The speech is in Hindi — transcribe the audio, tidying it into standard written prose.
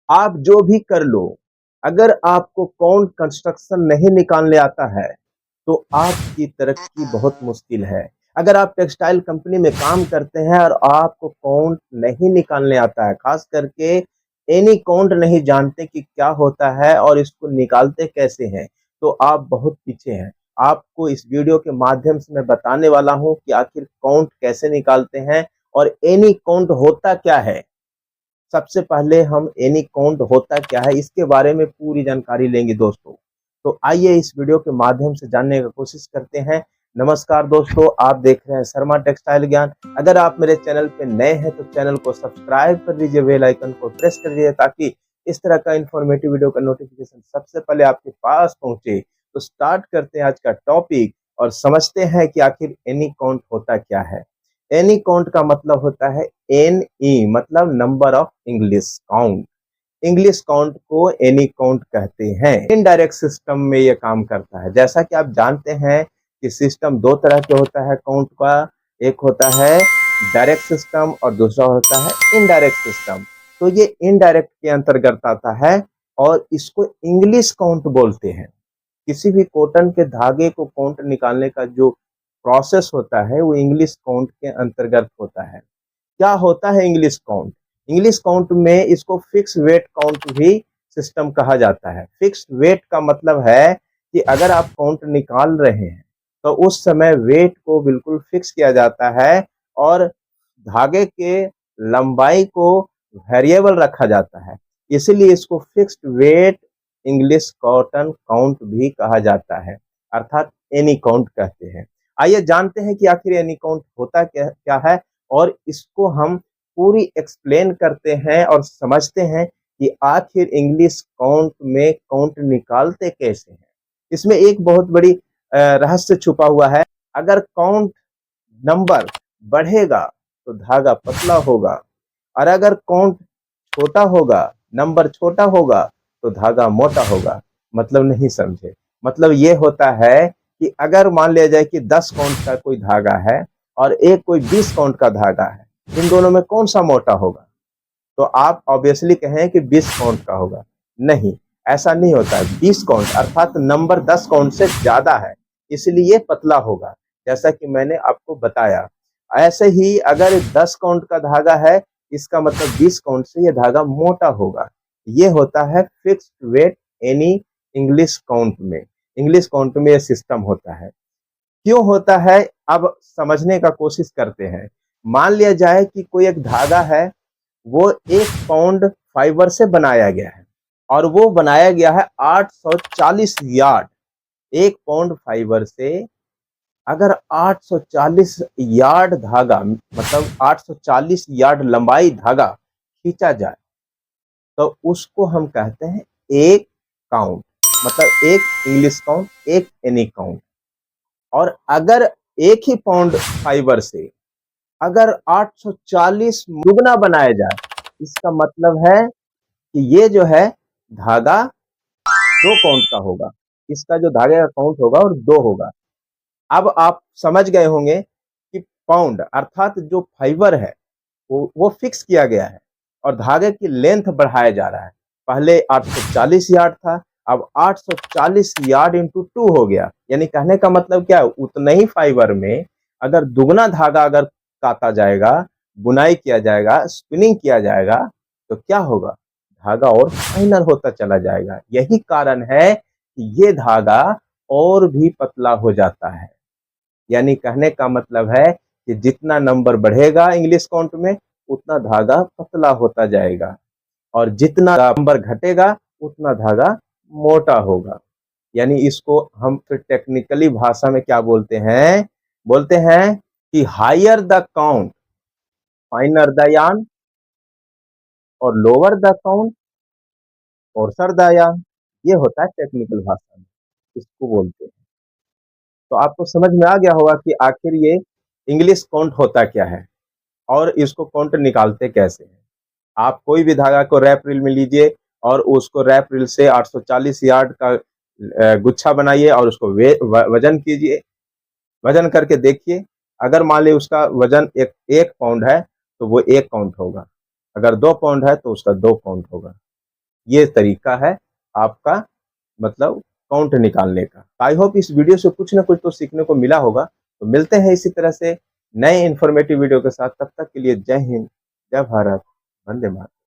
आप जो भी कर लो, अगर आपको काउंट कंस्ट्रक्शन नहीं निकालने आता है तो आपकी तरक्की बहुत मुश्किल है। अगर आप टेक्सटाइल कंपनी में काम करते हैं और आपको काउंट नहीं निकालने आता है, खास करके एनी काउंट नहीं जानते कि क्या होता है और इसको निकालते कैसे हैं, तो आप बहुत पीछे हैं। आपको इस वीडियो के माध्यम से मैं बताने वाला हूं कि आखिर काउंट कैसे निकालते हैं और एनी काउंट होता क्या है। सबसे पहले हम एनी काउंट होता क्या है इसके बारे में पूरी जानकारी लेंगे दोस्तों। तो आइए इस वीडियो के माध्यम से जानने की कोशिश करते हैं। नमस्कार दोस्तों, आप देख रहे हैं शर्मा टेक्सटाइल ज्ञान। अगर आप मेरे चैनल पे नए हैं तो चैनल को सब्सक्राइब कर लीजिए, बेल आइकन को प्रेस कर लीजिए ताकि इस तरह का इंफॉर्मेटिव वीडियो का नोटिफिकेशन सबसे पहले आपके पास पहुंचे। तो स्टार्ट करते हैं आज का टॉपिक और समझते हैं कि आखिर एनी काउंट होता क्या है। एनी काउंट का मतलब होता है एन ई, मतलब number of English count. English count को एनी काउंट कहते हैं। इनडायरेक्ट सिस्टम में ये काम करता है। जैसा कि आप जानते हैं कि सिस्टम दो तरह के होता है काउंट का, एक होता है डायरेक्ट सिस्टम और दूसरा होता है इनडायरेक्ट सिस्टम। तो ये इनडायरेक्ट के अंतर्गत आता है और इसको इंग्लिश काउंट बोलते हैं। किसी भी कॉटन के धागे को काउंट निकालने का जो प्रोसेस होता है वो इंग्लिश काउंट के अंतर्गत होता है। क्या होता है इंग्लिश काउंट? इंग्लिश काउंट में इसको फिक्स वेट काउंट भी सिस्टम कहा जाता है। फिक्स वेट का मतलब है कि अगर आप काउंट निकाल रहे हैं तो उस समय वेट को बिल्कुल फिक्स किया जाता है और धागे के लंबाई को वेरिएबल रखा जाता है। इसीलिए इसको fixed weight English cotton count भी कहा जाता है, अर्थात एनी काउंट कहते हैं। आइए जानते हैं कि आखिर एनी काउंट होता क्या क्या है और इसको हम पूरी एक्सप्लेन करते हैं और समझते हैं कि आखिर इंग्लिश काउंट में काउंट निकालते कैसे हैं। इसमें एक बहुत बड़ी रहस्य छुपा हुआ है। अगर काउंट नंबर बढ़ेगा तो धागा पतला होगा और अगर काउंट छोटा होगा, नंबर छोटा होगा तो धागा मोटा होगा। मतलब नहीं समझे? मतलब ये होता है कि अगर मान लिया जाए कि 10 काउंट का कोई धागा है और एक कोई 20 काउंट का धागा है, इन दोनों में कौन सा मोटा होगा? तो आप ऑब्वियसली कहें कि 20 काउंट का होगा। नहीं, ऐसा नहीं होता है। 20 काउंट अर्थात नंबर 10 काउंट से ज्यादा है, इसलिए पतला होगा, जैसा कि मैंने आपको बताया। ऐसे ही अगर 10 काउंट का धागा है, इसका मतलब 20 काउंट से यह धागा मोटा होगा। ये होता है fixed weight any English count में। इंग्लिश काउंट में यह सिस्टम होता है। क्यों होता है, अब समझने का कोशिश करते हैं। मान लिया जाए कि कोई एक धागा है, वो 1 पाउंड फाइबर से बनाया गया है और वो बनाया गया है 840 यार्ड। 1 पाउंड फाइबर से अगर 840 यार्ड धागा, मतलब 840 यार्ड लंबाई धागा खींचा जाए तो उसको हम कहते हैं एक काउंट, मतलब एक इंग्लिश काउंट, एक एनी काउंट। और अगर एक ही पाउंड फाइबर से अगर 840 दुगना बनाया जाए, इसका मतलब है कि ये जो है धागा 2 काउंट का होगा। इसका जो धागे का काउंट होगा और 2 होगा। अब आप समझ गए होंगे कि पाउंड अर्थात जो फाइबर है वो फिक्स किया गया है और धागे की लेंथ बढ़ाया जा रहा है। पहले 840 यार्ड था, अब 840 यार्ड इंटू 2 हो गया। यानी कहने का मतलब क्या है, उतना ही फाइबर में अगर दुगना धागा अगर काता जाएगा, बुनाई किया जाएगा, स्पिनिंग किया जाएगा तो क्या होगा, धागा और फाइनर होता चला जाएगा। यही कारण है कि ये धागा और भी पतला हो जाता है। यानी कहने का मतलब है कि जितना नंबर बढ़ेगा इंग्लिश काउंट में उतना धागा पतला होता जाएगा और जितना नंबर घटेगा उतना धागा मोटा होगा। यानी इसको हम फिर टेक्निकली भाषा में क्या बोलते हैं, बोलते हैं कि higher the count finer the yarn और lower the count coarser the yarn. ये होता है टेक्निकल भाषा में, इसको बोलते हैं। तो आपको समझ में आ गया होगा कि आखिर ये इंग्लिश काउंट होता क्या है और इसको काउंट निकालते कैसे हैं। आप कोई भी धागा को रैप रील में लीजिए और उसको रैप रील से 840 यार्ड का गुच्छा बनाइए और उसको वजन कीजिए। वजन करके देखिए, अगर मान लीजिए उसका वजन एक पाउंड है तो वो 1 काउंट होगा। अगर 2 पाउंड है तो उसका 2 काउंट होगा। ये तरीका है आपका मतलब काउंट निकालने का। आई होप इस वीडियो से कुछ ना कुछ तो सीखने को मिला होगा। तो मिलते हैं इसी तरह से नए इन्फॉर्मेटिव वीडियो के साथ। तब तक के लिए जय हिंद, जय भारत, वंदे मातरम।